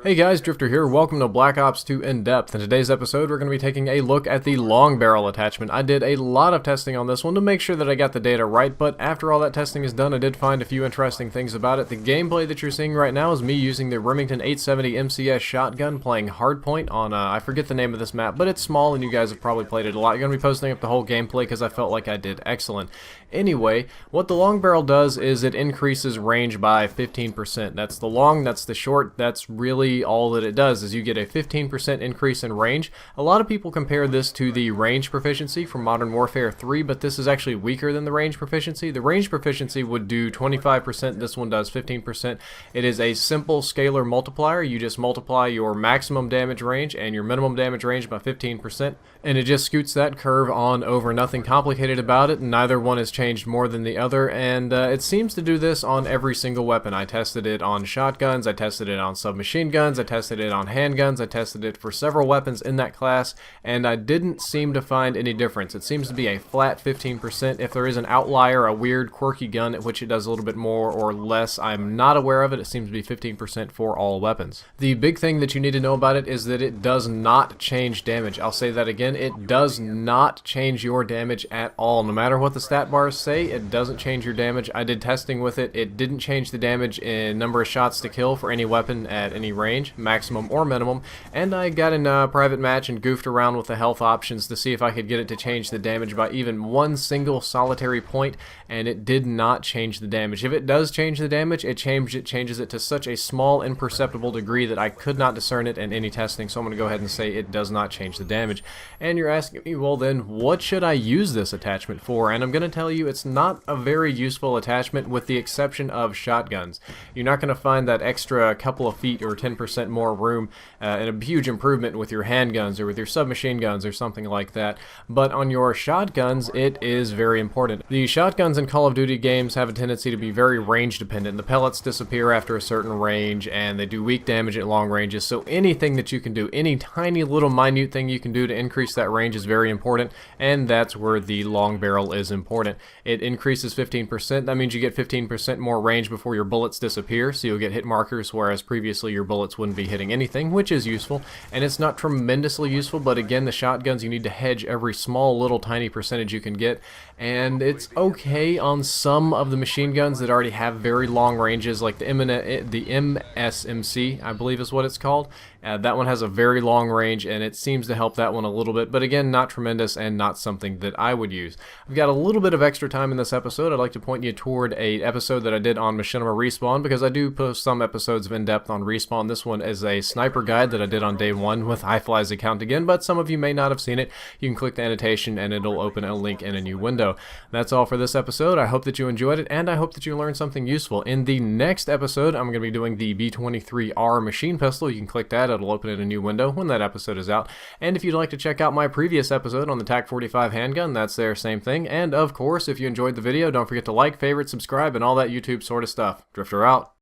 Hey guys, Drifter here. Welcome to Black Ops 2 In-Depth. In today's episode, we're going to be taking a look at the long barrel attachment. I did a lot of testing on this one to make sure that I got the data right, but after all that testing is done, I did find a few interesting things about it. The gameplay that you're seeing right now is me using the Remington 870 MCS shotgun playing Hardpoint on, I forget the name of this map, but it's small and you guys have probably played it a lot. You're going to be posting up the whole gameplay because I felt like I did excellent. Anyway, what the long barrel does is it increases range by 15%. That's the long, that's the short, that's really all that it does is you get a 15% increase in range. A lot of people compare this to the Range Proficiency from Modern Warfare 3, but this is actually weaker than the Range Proficiency. The Range Proficiency would do 25%, this one does 15%. It is a simple scalar multiplier. You just multiply your maximum damage range and your minimum damage range by 15%, and it just scoots that curve on over. Nothing complicated about it, neither one is changed more than the other, and it seems to do this on every single weapon. I tested it on shotguns, I tested it on submachine guns, I tested it on handguns, I tested it for several weapons in that class, and I didn't seem to find any difference. It seems to be a flat 15%. If there is an outlier, a weird quirky gun at which it does a little bit more or less, I'm not aware of it. It seems to be 15% for all weapons. The big thing that you need to know about it is that it does not change damage. I'll say that again, it does not change your damage at all. No matter what the stat bars say, it doesn't change your damage. I did testing with it. It didn't change the damage in number of shots to kill for any weapon at any range, maximum or minimum, and I got in a private match and goofed around with the health options to see if I could get it to change the damage by even one single solitary point, and it did not change the damage. If it does change the damage, it changes it to such a small, imperceptible degree that I could not discern it in any testing, so I'm going to go ahead and say it does not change the damage. And you're asking me, well then, what should I use this attachment for? And I'm going to tell you it's not a very useful attachment with the exception of shotguns. You're not going to find that extra couple of feet or 10% more room and a huge improvement with your handguns or with your submachine guns or something like that. But on your shotguns, it is very important. The shotguns in Call of Duty games have a tendency to be very range dependent. The pellets disappear after a certain range and they do weak damage at long ranges, so anything that you can do, any tiny little minute thing you can do to increase that range is very important, and that's where the long barrel is important. It increases 15%. That means you get 15% more range before your bullets disappear, so you'll get hit markers, whereas previously your bullets wouldn't be hitting anything, which is useful. And it's not tremendously useful, but again, the shotguns, you need to hedge every small little tiny percentage you can get, and it's okay on some of the machine guns that already have very long ranges, like the MSMC, I believe is what it's called. That one has a very long range, and it seems to help that one a little bit, but again, not tremendous and not something that I would use. I've got a little bit of extra time in this episode. I'd like to point you toward an episode that I did on Machinima Respawn, because I do post some episodes of In-Depth on Respawn. This one is a sniper guide that I did on day one with iFly's account again, but some of you may not have seen it. You can click the annotation and it'll open a link in a new window. That's all for this episode. I hope that you enjoyed it, and I hope that you learned something useful. In the next episode, I'm going to be doing the B23R machine pistol. You can click that. It'll open in a new window when that episode is out. And if you'd like to check out my previous episode on the TAC-45 handgun, that's there, same thing. And of course, if you enjoyed the video, don't forget to like, favorite, subscribe, and all that YouTube sort of stuff. Drifter out.